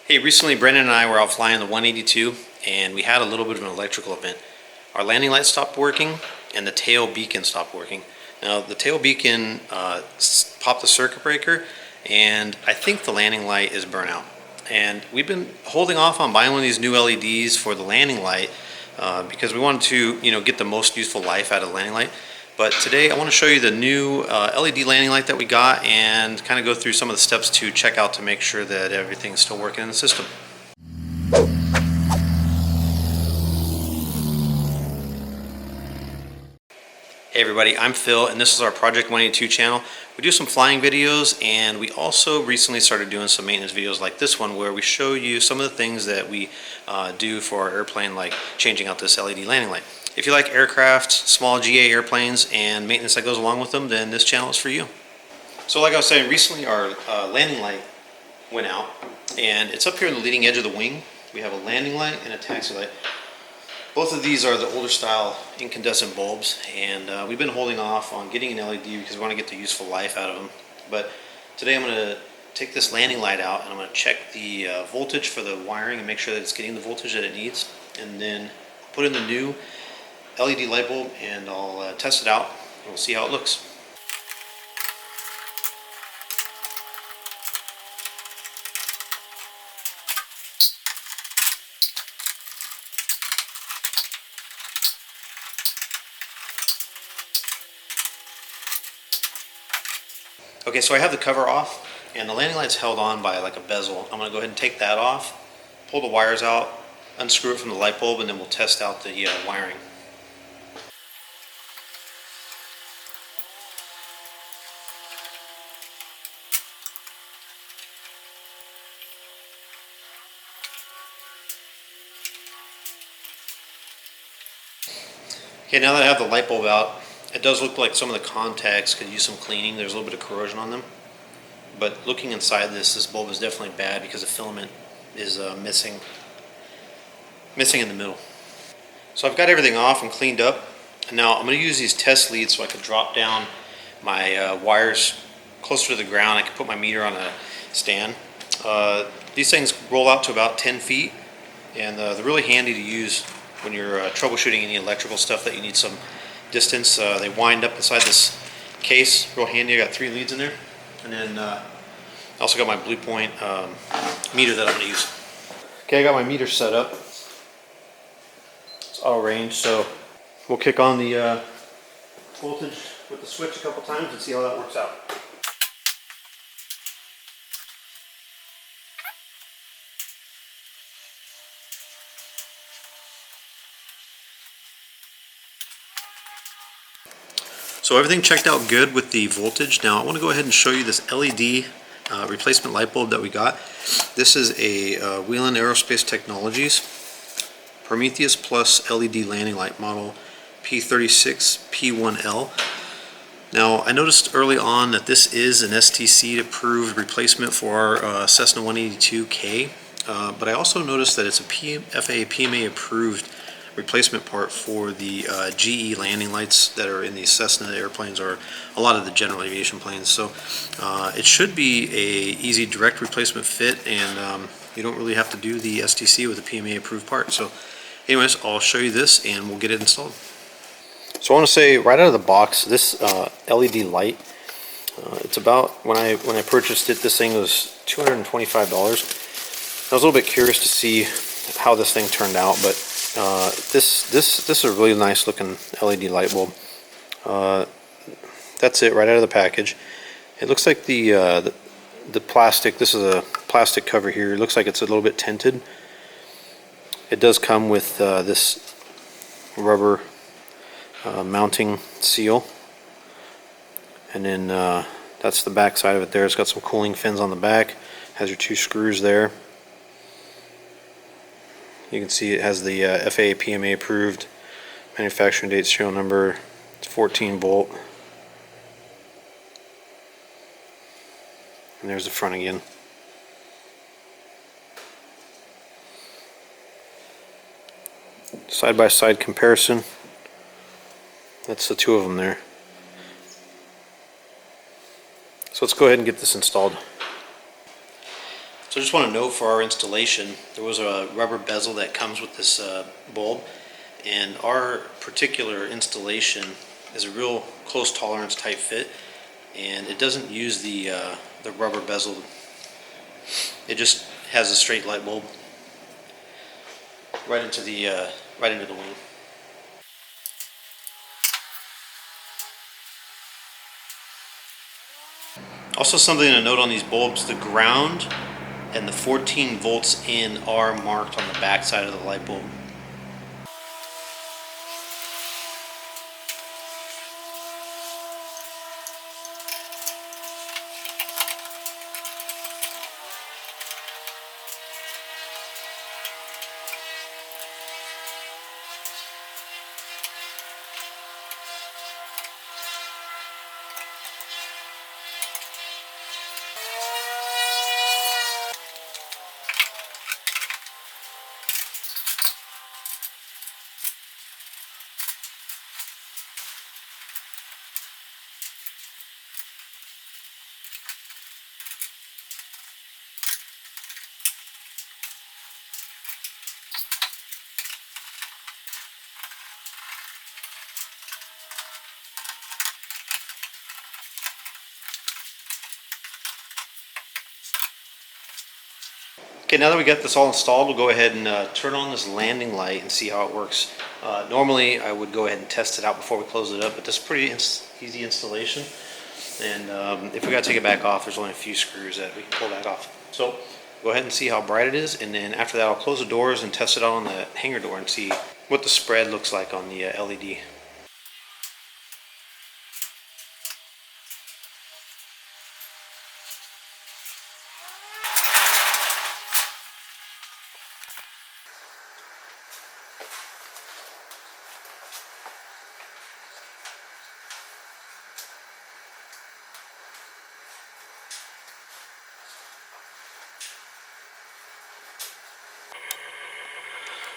Hey, recently Brendan and I were out flying the 182 and we had a little bit of an electrical event. Our landing light stopped working and the tail beacon stopped working. Now the tail beacon popped the circuit breaker and I think the landing light is burnt out. And we've been holding off on buying one of these new LEDs for the landing light because we wanted to, get the most useful life out of the landing light. But today I want to show you the new LED landing light that we got and kind of go through some of the steps to check out to make sure that everything's still working in the system. Hey everybody, I'm Phil and this is our Project 182 channel. We do some flying videos and we also recently started doing some maintenance videos like this one where we show you some of the things that we do for our airplane, like changing out this LED landing light. If you like aircraft, small GA airplanes, and maintenance that goes along with them, then this channel is for you. So like I was saying, recently our landing light went out, and it's up here on the leading edge of the wing. We have a landing light and a taxi light. Both of these are the older style incandescent bulbs, and we've been holding off on getting an LED because we want to get the useful life out of them. But today I'm going to take this landing light out and I'm going to check the voltage for the wiring and make sure that it's getting the voltage that it needs, and then put in the new LED light bulb and I'll test it out and we'll see how it looks. Okay, so I have the cover off and the landing light's held on by like a bezel. I'm going to go ahead and take that off, pull the wires out, unscrew it from the light bulb, and then we'll test out the wiring. Okay, now that I have the light bulb out, it does look like some of the contacts could use some cleaning. There's a little bit of corrosion on them. But looking inside this bulb is definitely bad because the filament is missing in the middle. So I've got everything off and cleaned up. And now I'm going to use these test leads so I can drop down my wires closer to the ground. I can put my meter on a stand. These things roll out to about 10 feet, and they're really handy to use when you're troubleshooting any electrical stuff that you need some distance. They wind up inside this case, real handy. I got 3 leads in there, and then I also got my Blue Point meter that I'm going to use. Okay, I got my meter set up. It's auto range, so we'll kick on the voltage with the switch a couple times and see how that works out. So everything checked out good with the voltage. Now I want to go ahead and show you this LED replacement light bulb that we got. This is a Whelen Aerospace Technologies Parmetheus Plus LED landing light model P-36 P1L. Now I noticed early on that this is an STCd approved replacement for our Cessna 182K, but I also noticed that it's a FAA-PMA approved replacement part for the GE landing lights that are in these Cessna airplanes or a lot of the general aviation planes. So it should be a easy direct replacement fit, and you don't really have to do the STC with a PMA approved part. So anyways, I'll show you this and we'll get it installed. So I want to say right out of the box, this LED light, it's about, when I purchased it, this thing was $225. I was a little bit curious to see how this thing turned out, but this is a really nice looking LED light bulb. That's it right out of the package. It looks like the plastic, this is a plastic cover here, it looks like it's a little bit tinted. It does come with this rubber mounting seal, and then that's the back side of it there. It's got some cooling fins on the back, has your 2 screws there. You can see it has the FAA-PMA approved manufacturing date, serial number. It's 14 volt. And there's the front again. Side-by-side comparison. That's the 2 of them there. So let's go ahead and get this installed. So I just want to note for our installation, there was a rubber bezel that comes with this bulb, and our particular installation is a real close tolerance type fit, and it doesn't use the rubber bezel. It just has a straight light bulb right into the wing. Also, something to note on these bulbs: the ground and the 14 volts in are marked on the back side of the light bulb. Okay, now that we got this all installed, we'll go ahead and turn on this landing light and see how it works. Normally I would go ahead and test it out before we close it up, but this is pretty easy installation. And if we got to take it back off, there's only a few screws that we can pull back off. So go ahead and see how bright it is, and then after that I'll close the doors and test it out on the hangar door and see what the spread looks like on the LED.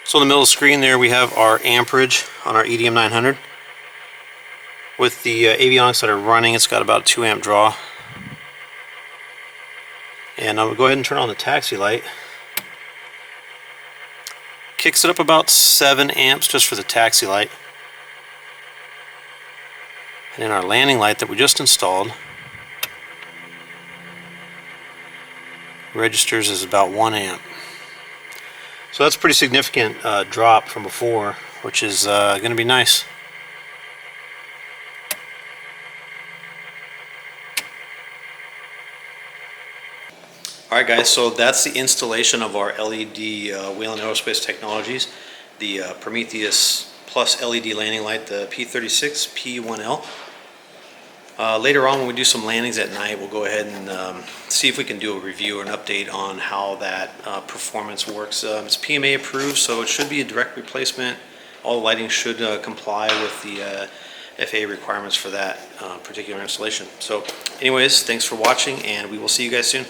So in the middle of the screen there we have our amperage on our EDM 900. With the avionics that are running, it's got about a 2 amp draw. And I'm going to go ahead and turn on the taxi light. Kicks it up about 7 amps just for the taxi light. And then our landing light that we just installed registers as about 1 amp. So that's a pretty significant drop from before, which is going to be nice. Alright guys, so that's the installation of our LED Whelen Aerospace Technologies, the Parmetheus Plus LED landing light, the P-36 P1L. Later on when we do some landings at night, we'll go ahead and see if we can do a review or an update on how that performance works. It's PMA approved, so it should be a direct replacement. All the lighting should comply with the FAA requirements for that particular installation. So anyways, thanks for watching, and we will see you guys soon.